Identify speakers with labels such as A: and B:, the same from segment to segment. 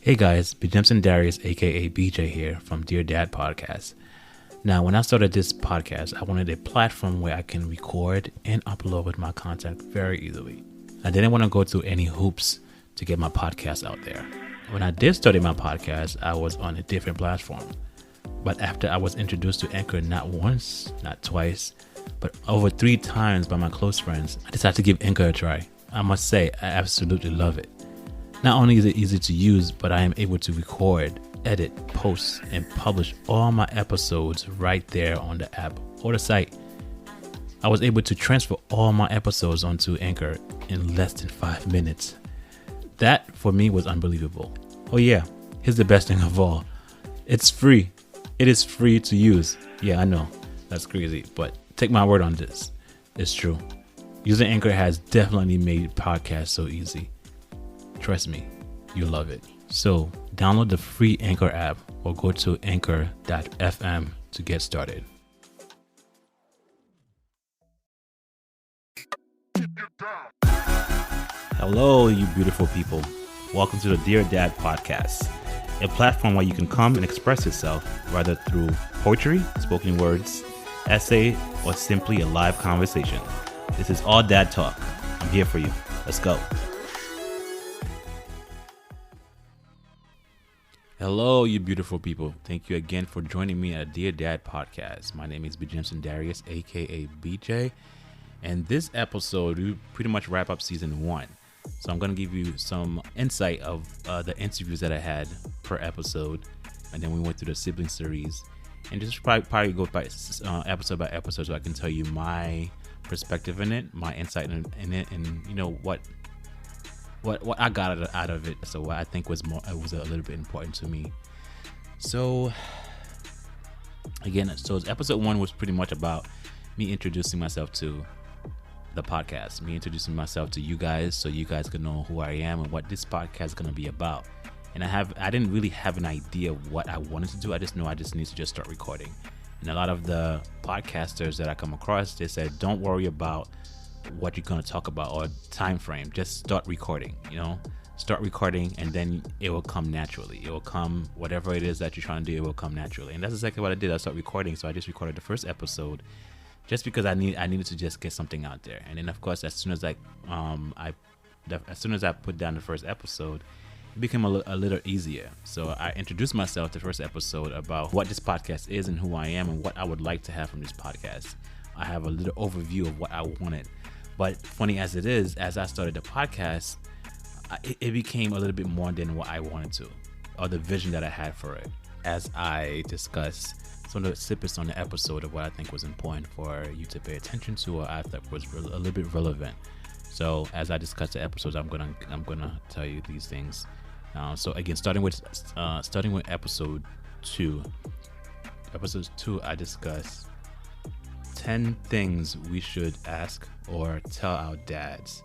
A: Hey guys, Bjimson Darius, aka BJ here from DearDadPodcast. Now, when I started this podcast, I wanted a platform where I can record and upload my content very easily. I didn't want to go through any hoops to get my podcast out there. When I did start my podcast, I was on a different platform. But after I was introduced to Anchor not once, not twice, but over 3 times by my close friends, I decided to give Anchor a try. I must say, I absolutely love it. Not only is it easy to use, but I am able to record, edit, post, and publish all my episodes right there on the app or the site. I was able to transfer all my episodes onto Anchor in less than 5 minutes. That, for me, was unbelievable. Oh yeah, here's the best thing of all. It's free. It is free to use. Yeah, I know, that's crazy, but take my word on this. It's true. Using Anchor has definitely made podcasts so easy. Trust me, you'll love it. So download the free Anchor app or go to anchor.fm to get started. Hello, you beautiful people. Welcome to the Dear Dad Podcast, a platform where you can come and express yourself, whether through poetry, spoken words, essay, or simply a live conversation. This is all dad talk. I'm here for you. Let's go. Hello, you beautiful people. Thank you again for joining me at Dear Dad Podcast. My name is Bjimson Darius, aka BJ. And this episode, we pretty much wrap up season 1. So I'm going to give you some insight of the interviews that I had per episode. And then we went through the sibling series. And just probably go by episode by episode so I can tell you my perspective in it, my insight in it, and you know what I got out of it. So what I think was a little bit important to me. So again, episode 1 was pretty much about me introducing myself to the podcast, me introducing myself to you guys so you guys can know who I am and what this podcast is going to be about. And I didn't really have an idea of what I wanted to do. I just know I just need to just start recording. And a lot of the podcasters that I come across, they said, don't worry about what you're going to talk about or time frame. Just start recording, start recording, and then it will come naturally. It will come, whatever it is that you're trying to do, it will come naturally. And that's exactly what I did. I started recording. So I just recorded the first episode just because I needed to just get something out there. And then of course, as soon as I put down the first episode, it became a little easier. So I introduced myself the first episode about what this podcast is and who I am and what I would like to have from this podcast. I have a little overview of what I wanted. But funny as it is, as I started the podcast, it became a little bit more than what I wanted to, or the vision that I had for it. As I discussed some of the snippets on the episode of what I think was important for you to pay attention to, or I thought was a little bit relevant. So as I discuss the episodes, I'm gonna tell you these things. So again, starting with episode 2. Episode 2, I discussed 10 things we should ask or tell our dads.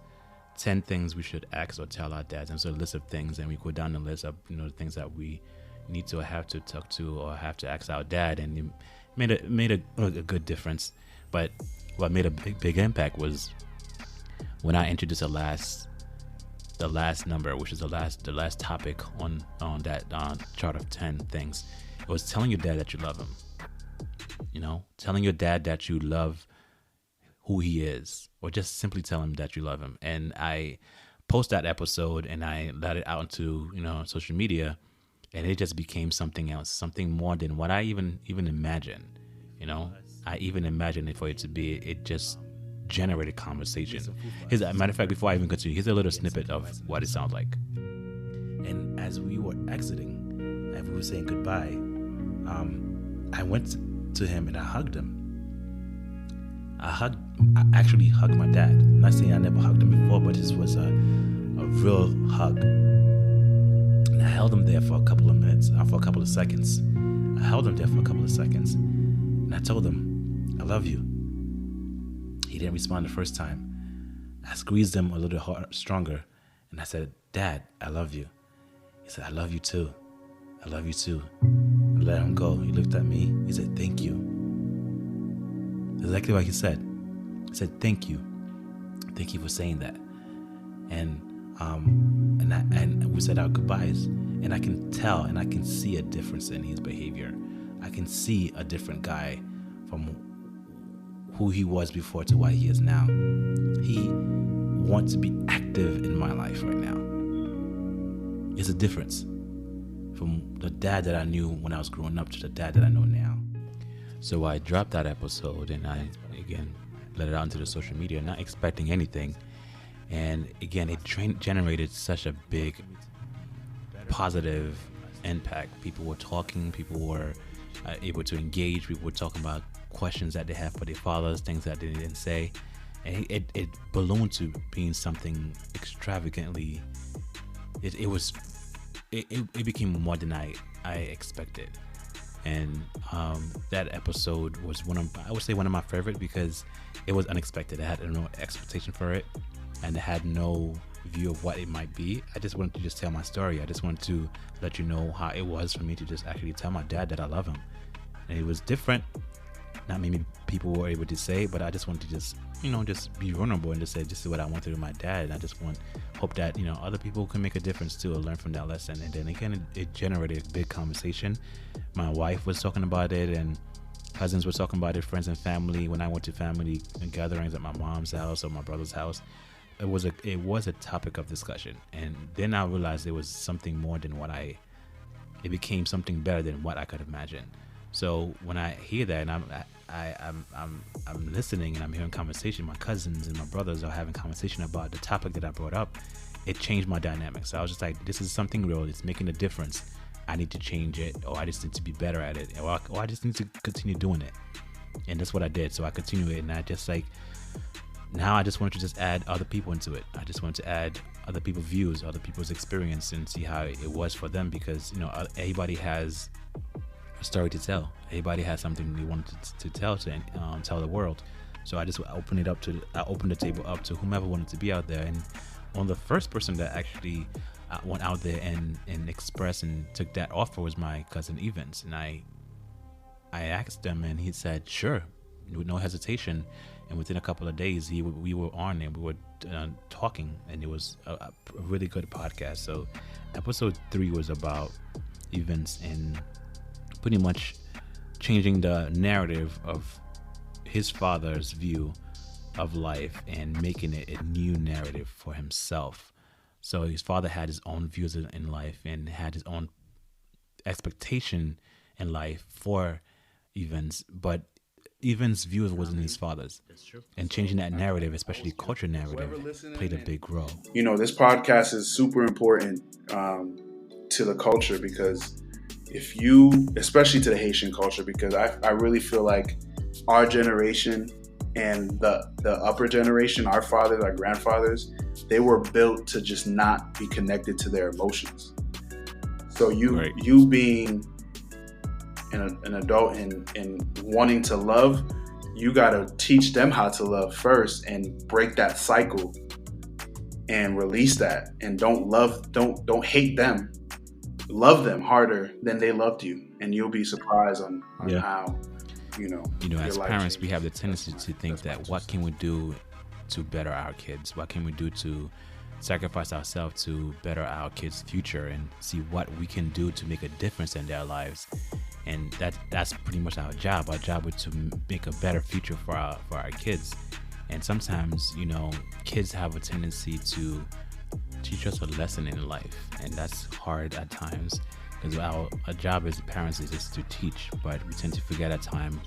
A: 10 things we should ask or tell our dads. And so a list of things, and we go down the list of the things that we need to or have to talk to or have to ask our dad. And it made a good difference. But what made a big impact was when I introduced the last number, which is the last topic on that chart of 10 things. It was telling your dad that you love him. Telling your dad that you love who he is, or just simply tell him that you love him. And I post that episode and I let it out into social media, and it just became something else, something more than what I even imagined. I even imagined it for it to be. It just generated conversation. As a matter of fact, before I even continue, here's a little snippet of what it sounds like. And as we were exiting, and we were saying goodbye, I went to him and I hugged him. I actually hugged my dad. I'm not saying I never hugged him before, but this was a real hug. And I held him there for a couple of minutes, for a couple of seconds. I held him there for a couple of seconds, and I told him, I love you. He didn't respond the first time. I squeezed him a little stronger, and I said, Dad, I love you. He said, I love you too. I love you too. I let him go. He looked at me. He said, thank you. Exactly what he said. He said, thank you. Thank you for saying that. And we said our goodbyes. And I can tell and I can see a difference in his behavior. I can see a different guy from who he was before to what he is now. He wants to be active in my life right now. It's a difference from the dad that I knew when I was growing up to the dad that I know now. So I dropped that episode and I, again, let it out into the social media, not expecting anything. And again, it generated such a big positive impact. People were talking, people were able to engage, people were talking about questions that they have for their fathers, things that they didn't say. And it ballooned to being something extravagantly, it became more than I expected. And that episode was one of my favorite because it was unexpected. I had no expectation for it, and I had no view of what it might be. I just wanted to just tell my story. I just wanted to let you know how it was for me to just actually tell my dad that I love him. And it was different. Not many people were able to say, but I just wanted to just be vulnerable and just say, this is what I wanted with my dad. And I just hope that, other people can make a difference too, or learn from that lesson. And then again, it generated a big conversation. My wife was talking about it, and cousins were talking about it, friends and family. When I went to family gatherings at my mom's house or my brother's house, it was a topic of discussion. And then I realized it was something more than it became something better than what I could imagine. So when I hear that, and I'm listening and I'm hearing conversation, my cousins and my brothers are having conversation about the topic that I brought up, it changed my dynamic. So I was just like, this is something real. It's making a difference. I need to change it, or I just need to be better at it, or I just need to continue doing it. And that's what I did. So I continue it, and I just now I just wanted to just add other people into it. I just wanted to add other people's views, other people's experience, and see how it was for them, because everybody has a story to tell. Everybody has something they wanted to tell the world. So I just opened the table up to whomever wanted to be out there. And one of the first person that actually went out there and expressed and took that offer was my cousin Evans. And I asked him, and he said sure, with no hesitation. And within a couple of days, we were on and we were talking, and it was a really good podcast. So episode 3 was about Evans and pretty much changing the narrative of his father's view of life and making it a new narrative for himself. So his father had his own views in life and had his own expectation in life for Evans, but Evans' views wasn't his father's. And changing that narrative, especially culture narrative, played a big role.
B: This podcast is super important to the culture, because especially to the Haitian culture, because I really feel like our generation and the upper generation, our fathers, our grandfathers, they were built to just not be connected to their emotions. So you being an adult and wanting to love, you got to teach them how to love first and break that cycle and release that. And don't hate them. Love them harder than they loved you, and you'll be surprised on how
A: as parents, we have the tendency to think that what can we do to better our kids? What can we do to sacrifice ourselves to better our kids' future and see what we can do to make a difference in their lives? And that's pretty much our job. Our job is to make a better future for our kids. And sometimes, kids have a tendency to teach us a lesson in life, and that's hard at times, because our job as parents is just to teach, but we tend to forget at times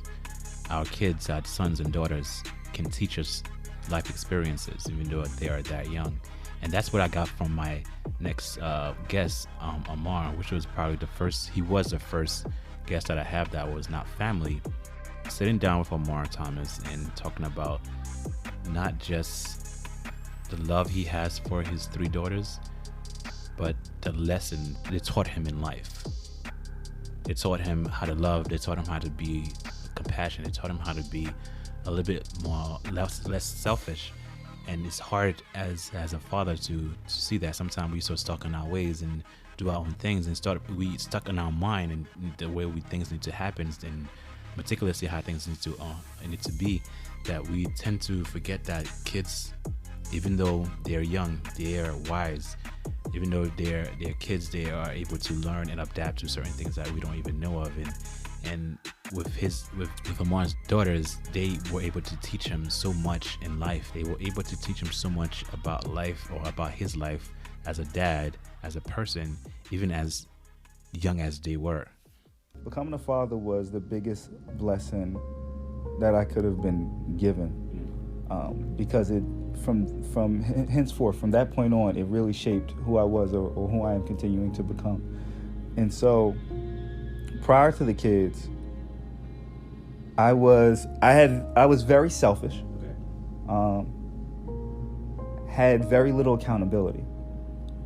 A: our kids, our sons and daughters, can teach us life experiences even though they are that young. And that's what I got from my next guest, Amar, which was probably the first guest that I have that was not family. Sitting down with Amar Thomas and talking about not just the love he has for his 3 daughters, but the lesson they taught him in life. They taught him how to love. They taught him how to be compassionate. They taught him how to be a little bit less selfish. And it's hard as a father to see that. Sometimes we so stuck in our ways and do our own things, and we stuck in our mind and the way things need to happen, and meticulously how things need to be, that we tend to forget that kids, even though they're young, they are wise. Even though they're kids, they are able to learn and adapt to certain things that we don't even know of. And with Amar's daughters, they were able to teach him so much in life. They were able to teach him so much about life, or about his life as a dad, as a person, even as young as they were.
C: Becoming a father was the biggest blessing that I could have been given, because it from henceforth, from that point on, it really shaped who I was, or who I am continuing to become. And so, prior to the kids, I was very selfish, had very little accountability.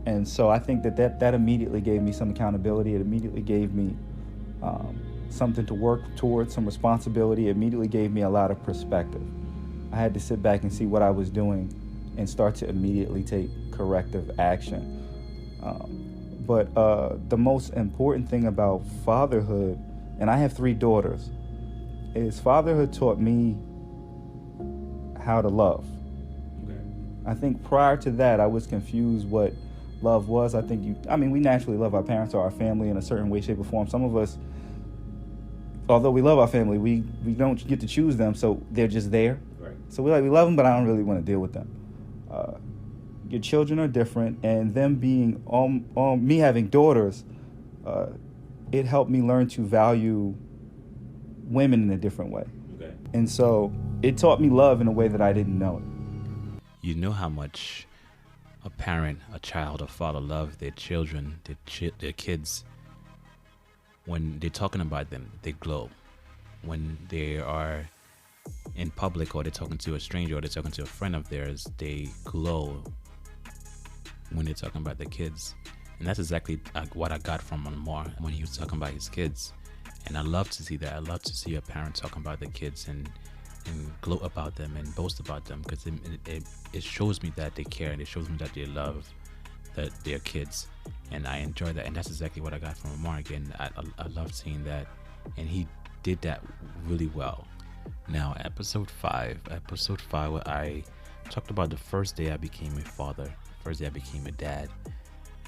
C: And so I think that immediately gave me some accountability. It immediately gave me something to work towards, some responsibility. It immediately gave me a lot of perspective. I had to sit back and see what I was doing and start to immediately take corrective action. But the most important thing about fatherhood, and I have 3 daughters, is fatherhood taught me how to love. Okay. I think prior to that, I was confused what love was. We naturally love our parents or our family in a certain way, shape, or form. Some of us, although we love our family, we don't get to choose them, so they're just there. Right. So we love them, but I don't really want to deal with them. Your children are different, and them being me having daughters, it helped me learn to value women in a different way. Okay. And so it taught me love in a way that I didn't know it.
A: You know how much a parent, a child, a father love their children, their kids. When they're talking about them, they glow. When they are in public, or they're talking to a stranger, or they're talking to a friend of theirs, they glow when they're talking about their kids. And that's exactly what I got from Amar when he was talking about his kids. And I love to see that. I love to see a parent talking about their kids and gloat about them and boast about them, because it shows me that they care, and it shows me that they love their kids. And I enjoy that. And that's exactly what I got from Amar. Again, I love seeing that. And he did that really well. Now, episode 5, where I talked about the first day I became a father, first day I became a dad.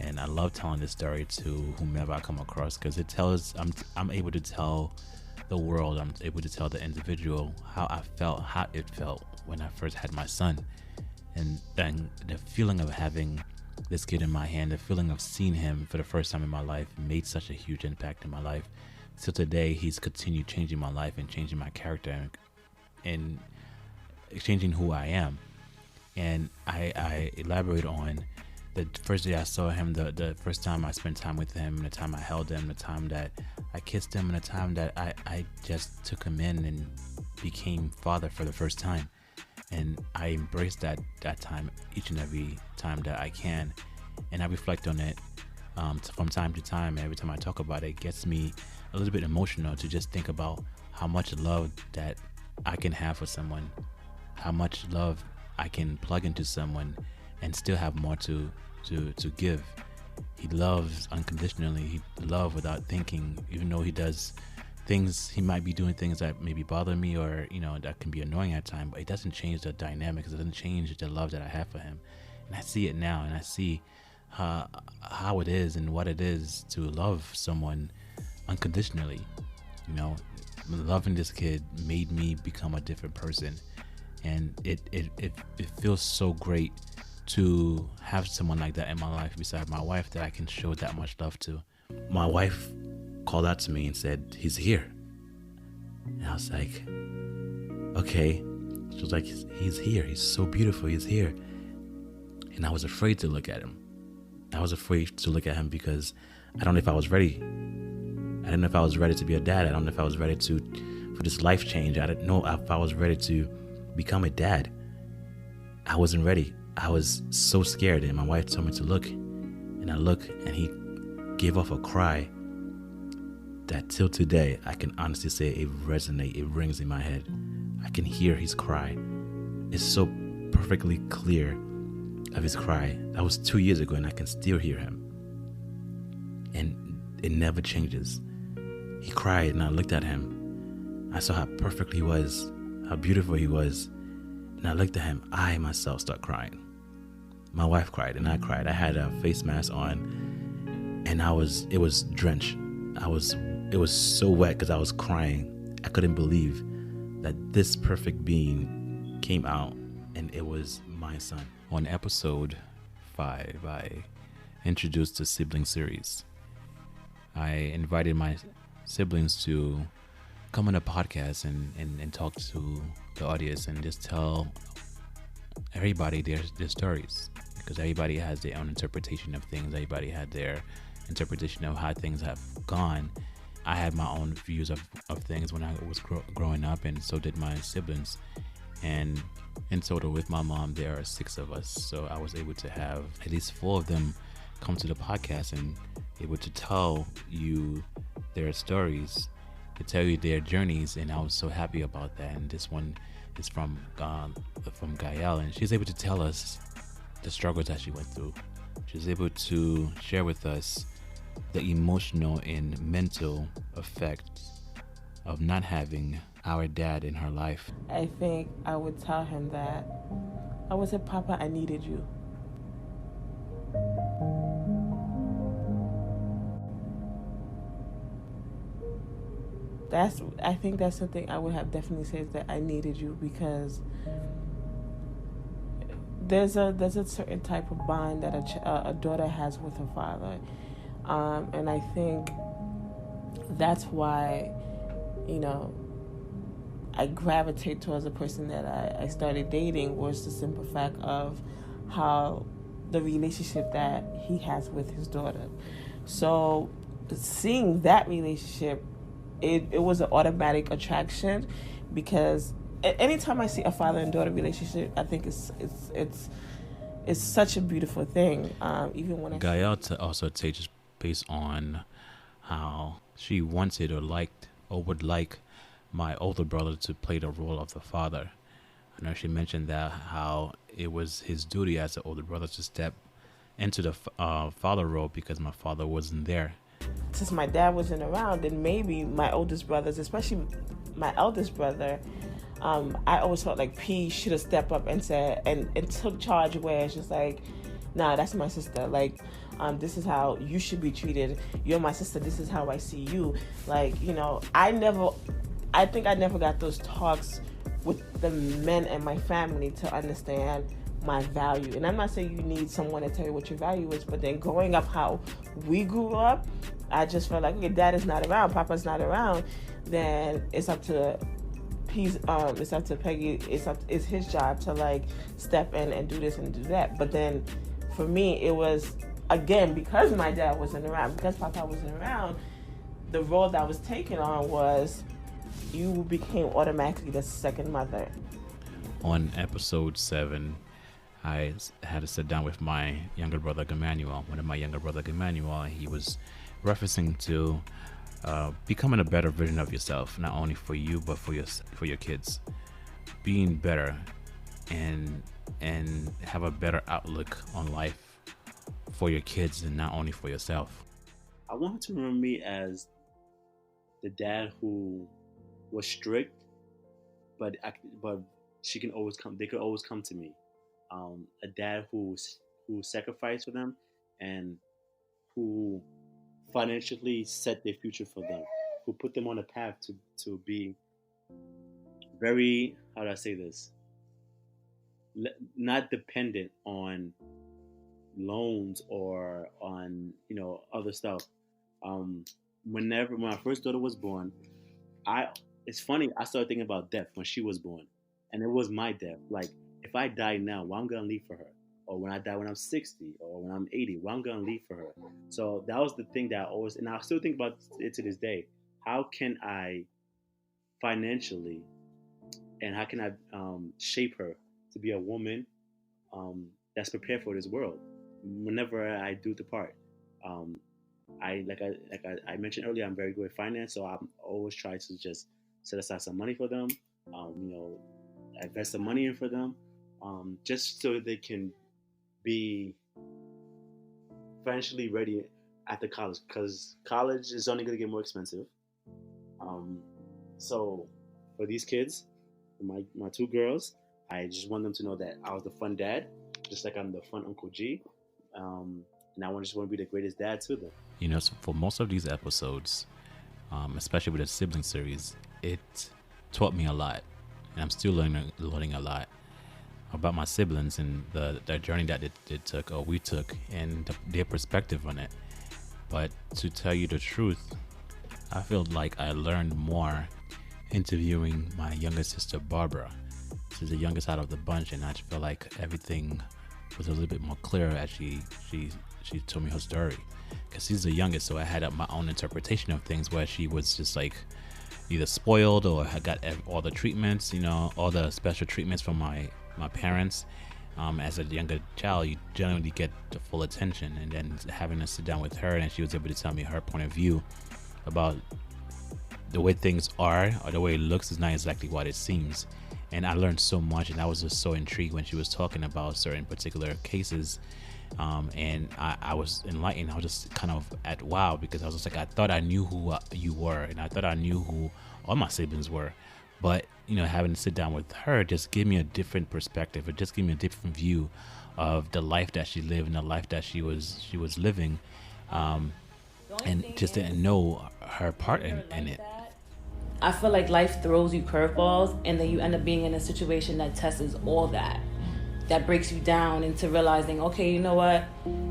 A: And I love telling this story to whomever I come across, because it tells, I'm able to tell the world, I'm able to tell the individual how it felt when I first had my son. And then the feeling of having this kid in my hand, the feeling of seeing him for the first time in my life made such a huge impact in my life. So today, he's continued changing my life and changing my character and changing who I am. And I elaborate on the first day I saw him, the first time I spent time with him, the time I held him, the time that I kissed him, and the time that I just took him in and became father for the first time. And I embrace that time each and every time that I can. And I reflect on it from time to time. And every time I talk about it, it gets me a little bit emotional to just think about how much love that I can have for someone, how much love I can plug into someone and still have more to give. He loves unconditionally. He loves without thinking, even though he does things, he might be doing things that maybe bother me, or that can be annoying at times, but it doesn't change the dynamics. It doesn't change the love that I have for him. And I see it now, and I see how it is and what it is to love someone unconditionally. Loving this kid made me become a different person, and it feels so great to have someone like that in my life beside my wife that I can show that much love to. My wife called out to me and said, "He's here." And I was like, okay. She was like, "He's here. He's so beautiful. He's here." And I was afraid to look at him. I was afraid to look at him because I don't know if I was ready. I didn't know if I was ready to be a dad. I don't know if I was ready for this life change. I didn't know if I was ready to become a dad. I wasn't ready. I was so scared, and my wife told me to look. And I look, and he gave off a cry that till today, I can honestly say it resonates, it rings in my head. I can hear his cry. It's so perfectly clear of his cry. That was 2 years ago, and I can still hear him. And it never changes. He cried, and I looked at him, I saw how perfect he was, how beautiful he was. And I looked at him. I myself start crying. My wife cried and I cried. I had a face mask on, and it was drenched. It was so wet because I was crying. I couldn't believe that this perfect being came out, and it was my son. On episode 5, I introduced the sibling series. I invited my siblings to come on a podcast and talk to the audience and just tell everybody their stories, because everybody has their own interpretation of things. Everybody had their interpretation of how things have gone. I had my own views of things when I was growing up, and so did my siblings. And in total, with my mom, there are 6 of us, so I was able to have at least 4 of them come to the podcast and able to tell you their stories, to tell you their journeys, and I was so happy about that. And this one is from Gael, and she's able to tell us the struggles that she went through. She's able to share with us the emotional and mental effects of not having our dad in her life.
D: I think I would tell him that I would say, Papa, I needed you. I think that's something I would have definitely said, that I needed you, because there's a certain type of bond that a daughter has with her father, and I think that's why, I gravitate towards the person that I started dating, was the simple fact of how the relationship that he has with his daughter. So seeing that relationship, it was an automatic attraction, because anytime I see a father and daughter relationship, I think it's such a beautiful thing. Even when
A: Gael also teaches based on how she wanted or liked or would like my older brother to play the role of the father. I know she mentioned that how it was his duty as the older brother to step into the father role because my father wasn't there.
D: Since my dad wasn't around, then maybe my oldest brothers, especially my eldest brother, I always felt like P should have stepped up and said and took charge, where it's just like, nah, that's my sister. Like, this is how you should be treated. You're my sister. This is how I see you. Like, I think I never got those talks with the men in my family to understand my value. And I'm not saying you need someone to tell you what your value is, but then growing up how we grew up, I just felt like, okay, dad is not around, papa's not around, then it's up to it's up to Peggy, it's his job to like step in and do this and do that. But then for me, it was, again, because my dad wasn't around, because papa wasn't around, the role that I was taking on was, you became automatically the second mother.
A: On episode 7, I had to sit down with my younger brother, Emmanuel, one of my younger brother, Emmanuel, and he was referencing to becoming a better version of yourself, not only for you, but for your kids. Being better and have a better outlook on life for your kids and not only for yourself.
E: I want her to remember me as the dad who was strict, but she can always come. They could always come to me. A dad who sacrificed for them and who financially set their future for them, who put them on a path to be very, how do I say this, not dependent on loans or on other stuff. When my first daughter was born, it's funny, I started thinking about death when she was born, and it was my death. Like, if I die now, what I'm gonna leave for her? Or when I die when I'm 60, or when I'm 80, what I'm gonna leave for her? So that was the thing that I always, and I still think about it to this day. How can I financially, and how can I shape her to be a woman that's prepared for this world whenever I do depart? I mentioned earlier, I'm very good at finance, so I'm always try to just set aside some money for them. Invest some money in for them, just so they can be financially ready after college, because college is only going to get more expensive. So for these kids, for my two girls. I just want them to know that I was the fun dad, just like I'm the fun Uncle G. And I just want to be the greatest dad to them.
A: You know, so for most of these episodes, especially with the sibling series, it taught me a lot, and I'm still learning a lot about my siblings and the journey that it took, or we took, and their perspective on it. But to tell you the truth, I feel like I learned more interviewing my younger sister Barbara. She's the youngest out of the bunch, and I just feel like everything was a little bit more clear as she told me her story, because she's the youngest, so I had my own interpretation of things where she was just like either spoiled or had got all the treatments, you know, all the special treatments from my parents. As a younger child, you generally get the full attention, and then having to sit down with her, and she was able to tell me her point of view about the way things are, or the way it looks is not exactly what it seems. And I learned so much, and I was just so intrigued when she was talking about certain particular cases. And I was enlightened. I was just kind of at wow, because I was just like, I thought I knew who you were, and I thought I knew who all my siblings were. But, you know, having to sit down with her just gave me a different perspective. It just gave me a different view of the life that she lived and the life that she was living. And just didn't know her part in it.
F: I feel like life throws you curveballs, and then you end up being in a situation that tests all that. That breaks you down into realizing, okay, you know what?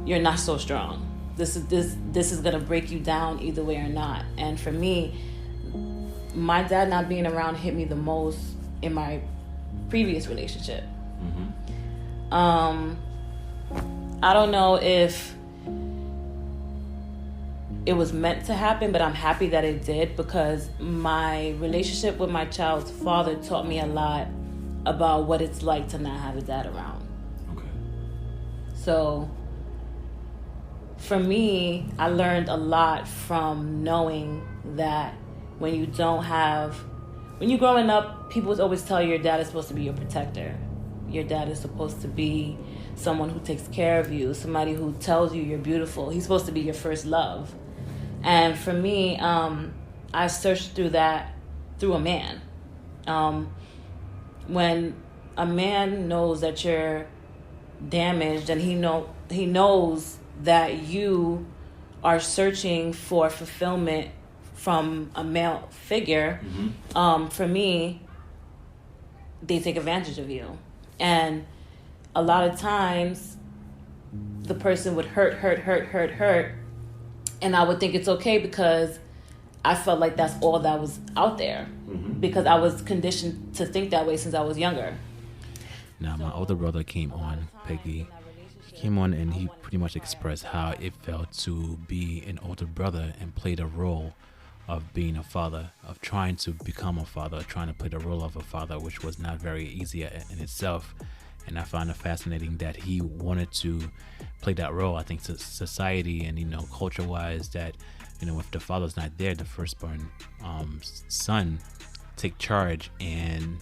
F: You're not so strong. This is gonna break you down either way or not. And for me, my dad not being around hit me the most in my previous relationship. I don't know if it was meant to happen, but I'm happy that it did, because my relationship with my child's father taught me a lot about what it's like to not have a dad around.
A: Okay.
F: So for me, I learned a lot from knowing that when you're growing up, people always tell you your dad is supposed to be your protector. Your dad is supposed to be someone who takes care of you, somebody who tells you you're beautiful. He's supposed to be your first love. And for me, I searched through that through a man. When a man knows that you're damaged, and he knows that you are searching for fulfillment from a male figure, for me, they take advantage of you. And a lot of times, the person would hurt, and I would think it's okay because I felt like that's all that was out there, because I was conditioned to think that way since I was younger.
A: Now, my older brother came on, Peggy. He came on and he pretty much expressed how it felt to be an older brother and play the role of being a father, of trying to become a father, trying to play the role of a father, which was not very easy in itself. And I found it fascinating that he wanted to play that role. I think society and, you know, culture-wise, that, you know, if the father's not there, the firstborn son take charge and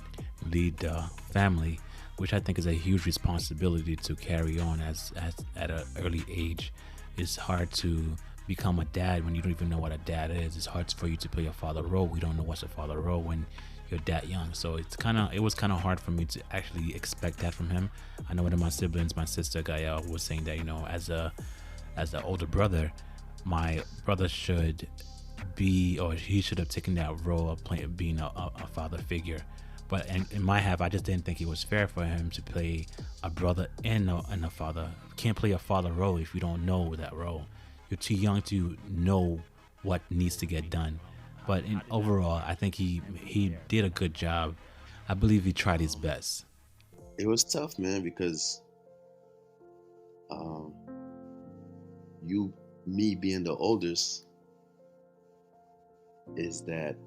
A: lead the family, which I think is a huge responsibility to carry on as at an early age. It's hard to become a dad when you don't even know what a dad is. It's hard for you to play a father role. We don't know what's a father role when you're that young. So it was kind of hard for me to actually expect that from him. I know one of my siblings, my sister Gael, was saying that, you know, as the older brother, my brother should be, or he should have taken that role of being a father figure. But in my half, I just didn't think it was fair for him to play a brother and a father. You can't play a father role if you don't know that role. You're too young to know what needs to get done. But overall, I think he did a good job. I believe he tried his best.
G: It was tough, man, because me being the oldest, is that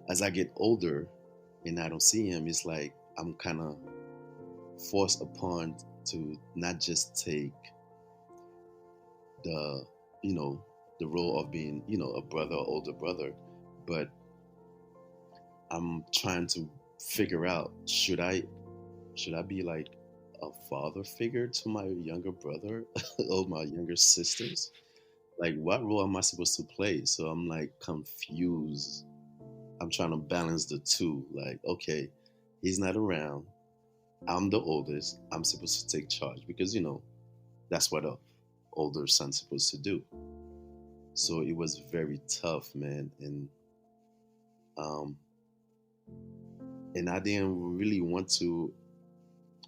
G: as I get older and I don't see him, it's like I'm kind of forced upon to not just take the role of being, a brother or older brother, but I'm trying to figure out, should I be like a father figure to my younger brother or my younger sisters? Like, what role am I supposed to play? So I'm like confused I'm trying to balance the two. Like, okay, he's not around. I'm the oldest. I'm supposed to take charge because, that's what a older son's supposed to do. So it was very tough, man. And I didn't really want to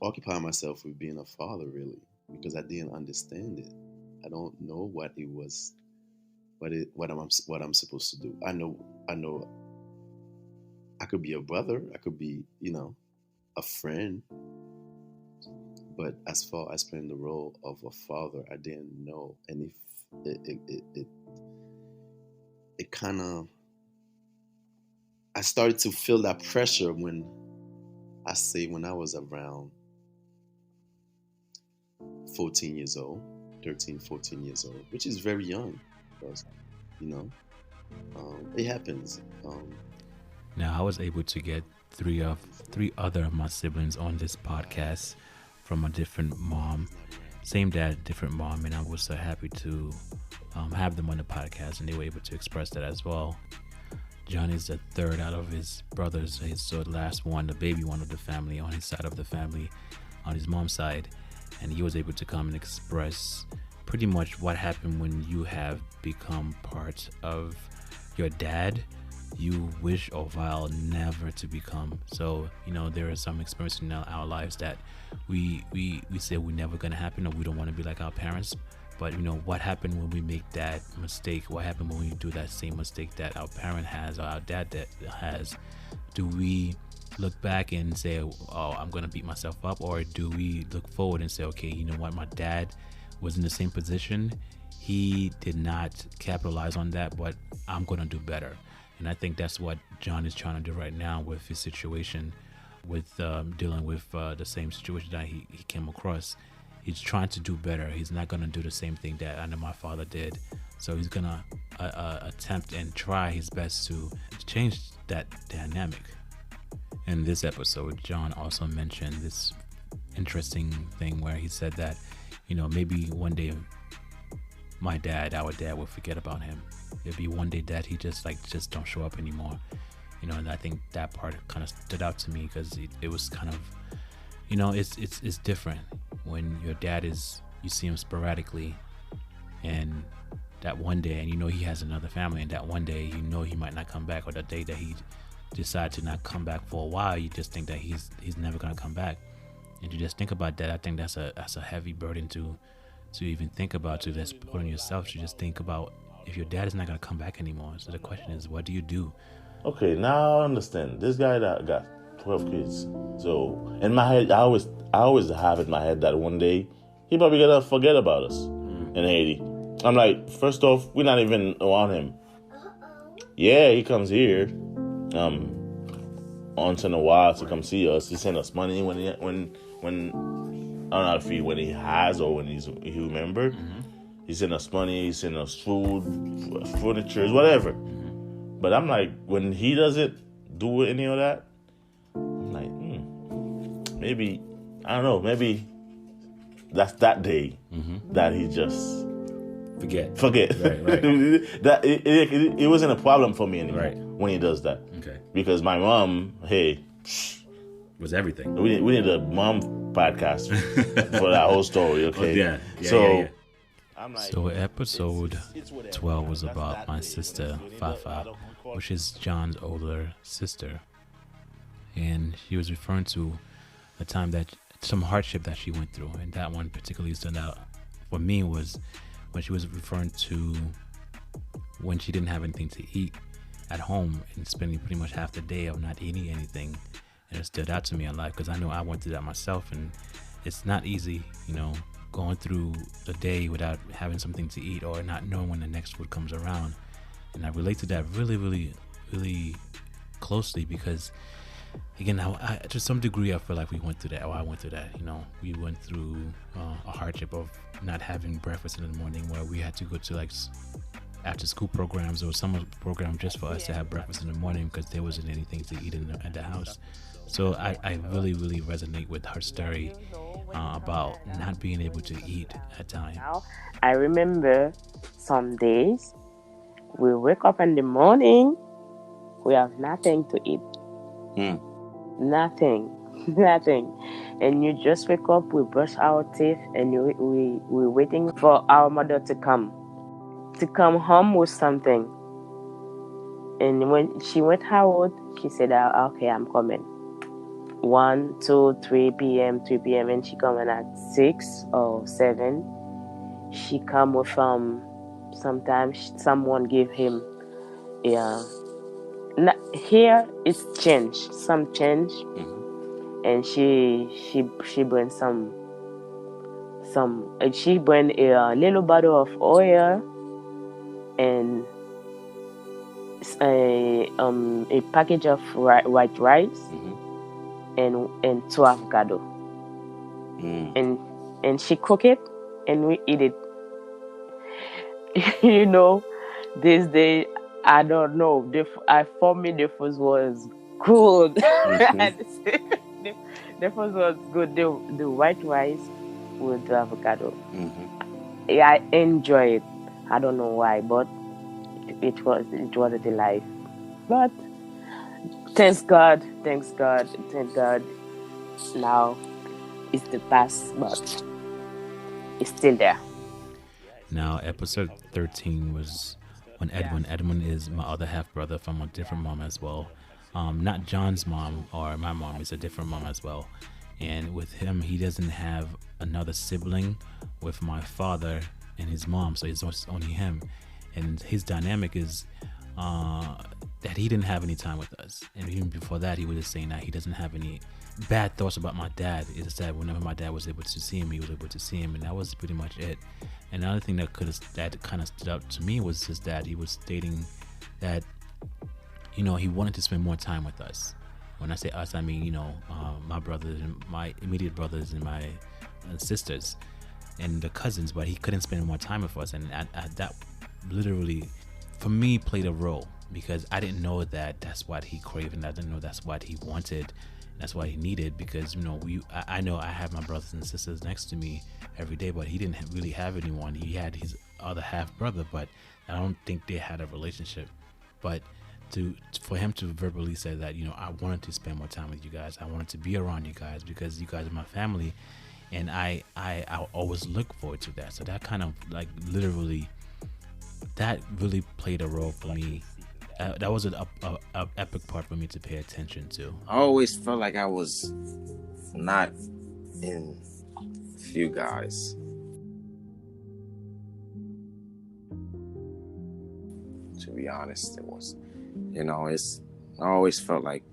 G: occupy myself with being a father, really, because I didn't understand it. I don't know what it was, what I'm supposed to do. I know I could be a brother, I could be, a friend, but as far as playing the role of a father, I didn't know. And if it kind of, I started to feel that pressure when I was around 14 years old, 13, 14 years old, which is very young, because, it happens.
A: Now, I was able to get three other of my siblings on this podcast from a different mom, same dad, different mom, and I was so happy to have them on the podcast, and they were able to express that as well. John is the third out of his brothers. He's the last one, the baby one of the family, on his side of the family, on his mom's side, and he was able to come and express pretty much what happened when you have become part of your dad you wish or vow never to become. So, there are some experiences in our lives that we say we're never going to happen, or we don't want to be like our parents. But, what happened when we make that mistake? What happened when we do that same mistake that our parent has or our dad that has? Do we look back and say, oh, I'm going to beat myself up? Or do we look forward and say, okay, you know what? My dad was in the same position. He did not capitalize on that, but I'm going to do better. And I think that's what John is trying to do right now with his situation, with dealing with the same situation that he came across. He's trying to do better. He's not going to do the same thing that I know my father did. So he's going to attempt and try his best to change that dynamic. In this episode, John also mentioned this interesting thing where he said that, maybe one day our dad will forget about him. There'll be one day that he just don't show up anymore. And I think that part kind of stood out to me because it was kind of, it's different when your dad you see him sporadically, and that one day, and he has another family, and that one day, he might not come back, or the day that he decides to not come back for a while, you just think that he's never going to come back. And you just think about that. I think that's a heavy burden to even think about, to just put on yourself, to just think about if your dad is not going to come back anymore. So the question is, what do you do?
H: Okay, now I understand. This guy that got 12 kids. So in my head, I always have in my head that one day he probably gonna forget about us in Haiti. I'm like, first off, we're not even around him. Yeah, he comes here once in a while to come see us. He send us money when I don't know if when he has or when he remember. Mm-hmm. He send us money, he send us food, furniture, whatever. Mm-hmm. But I'm like, when he doesn't do any of that, I'm like, maybe, I don't know, maybe that's that day that he just
A: forget. Right.
H: That it wasn't a problem for me anymore when he does that.
A: Okay.
H: Because my mom,
A: was everything.
H: We need a mom podcast for that whole story. Okay.
A: Yeah.
H: So.
A: So episode 12 was about my sister, Fafa, which is John's older sister. And she was referring to a time that some hardship that she went through. And that one particularly stood out for me was when she was referring to when she didn't have anything to eat at home and spending pretty much half the day of not eating anything. And it stood out to me a lot because I know I went through that myself, and it's not easy, going through the day without having something to eat or not knowing when the next food comes around. And I relate to that really, really, really closely because, again, I to some degree, I feel like we went through that, or I went through that. We went through a hardship of not having breakfast in the morning, where we had to go to after school programs or summer program just for us to have breakfast in the morning because there wasn't anything to eat at the house. So I really, really resonate with her story about not being able to eat at times.
I: I remember some days we wake up in the morning We have nothing to eat.
H: Hmm.
I: Nothing. Nothing. And you just wake up, we brush our teeth, and we're waiting for our mother to come home with something. And when she went out, she said, okay, I'm coming. 1, 2, 3 p.m., 3 p.m., and she coming at 6 or 7. She come with sometimes someone give him here it's change, some change, and she bring she bring a little bottle of oil and a package of white rice and 2 avocado. And she cook it and we eat it. You know, this day I don't know. For me the food was good. The food was good. The white rice with the avocado. Yeah, I enjoy it. I don't know why, but it was a delight. But thanks God. Now it's the past, but it's still there.
A: Now, episode 13 was when Edwin. Edwin is my other half brother from a different mom as well. Not John's mom or my mom. It's a different mom as well. And with him, he doesn't have another sibling with my father and his mom, so it's only him. And his dynamic is that he didn't have any time with us. And even before that, he was just saying that he doesn't have any bad thoughts about my dad. It's that whenever my dad was able to see him, he was able to see him, and that was pretty much it. And another thing that kind of stood out to me was just that he was stating that, you know, he wanted to spend more time with us. When I say us, I mean, you know, my brothers and my immediate brothers and my sisters and the cousins, but he couldn't spend more time with us. And that literally, for me, played a role, because I didn't know that that's what he craved, and I didn't know that's what he wanted. That's what he needed, because, you know, I know I have my brothers and sisters next to me every day, but he didn't really have anyone. He had his other half brother, but I don't think they had a relationship. But for him to verbally say that, you know, I wanted to spend more time with you guys, I wanted to be around you guys because you guys are my family, and I always look forward to that. So that kind of like literally, that really played a role for me. That was an epic part for me to pay attention to.
J: I always felt like I was not in few guys. To be honest, it was, you know, I always felt like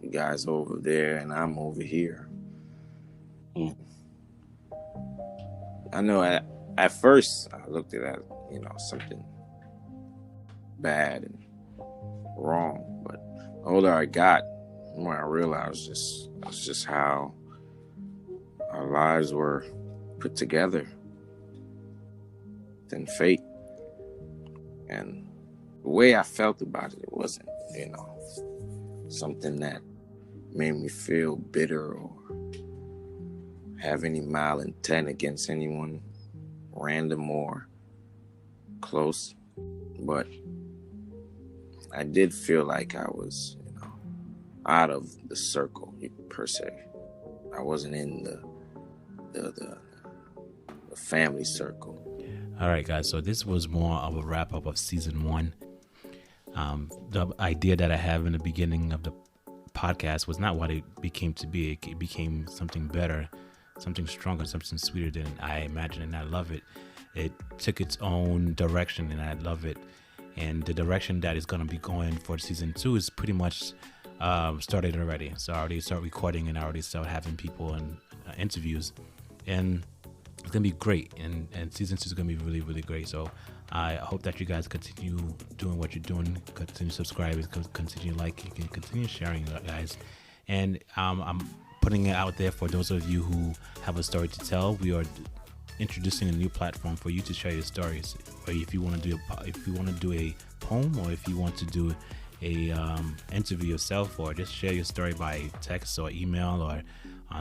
J: you guys over there and I'm over here. I know at first I looked at that, you know, something bad and wrong, but the older I got, the more I realized that's just how our lives were put together than fate. And the way I felt about it wasn't, you know, something that made me feel bitter or have any malintent against anyone, random or close. But I did feel like I was, you know, out of the circle per se. I wasn't in the family circle.
A: All right, guys. So this was more of a wrap up of season 1. The idea that I have in the beginning of the podcast was not what it became to be. It became something better, something stronger, something sweeter than I imagined, and I love it. It took its own direction, and I love it. And the direction that is going to be going for season 2 is pretty much started already. So I already start recording and I already start having people and interviews, and it's going to be great. And season 2 is going to be really, really great. So I hope that you guys continue doing what you're doing, continue subscribing, continue liking, and continue sharing, guys. And I'm putting it out there for those of you who have a story to tell. We are introducing a new platform for you to share your stories. Or if you want to do a poem, or if you want to do a interview yourself, or just share your story by text or email, or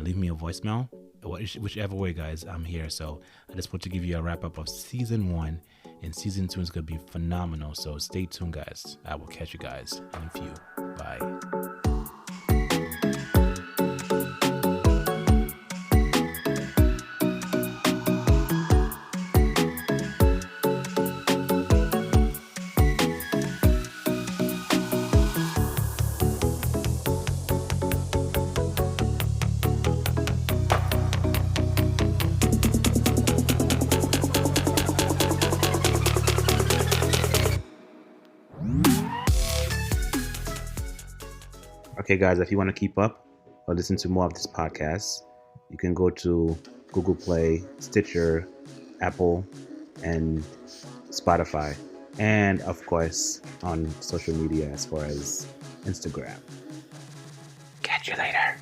A: leave me a voicemail, whichever way, guys, I'm here. So I just want to give you a wrap up of season 1, And season 2 is going to be phenomenal. So stay tuned, guys. I will catch you guys in a few. Bye. Okay, guys, if you want to keep up or listen to more of this podcast, you can go to Google Play, Stitcher, Apple, and Spotify. And, of course, on social media as far as Instagram. Catch you later.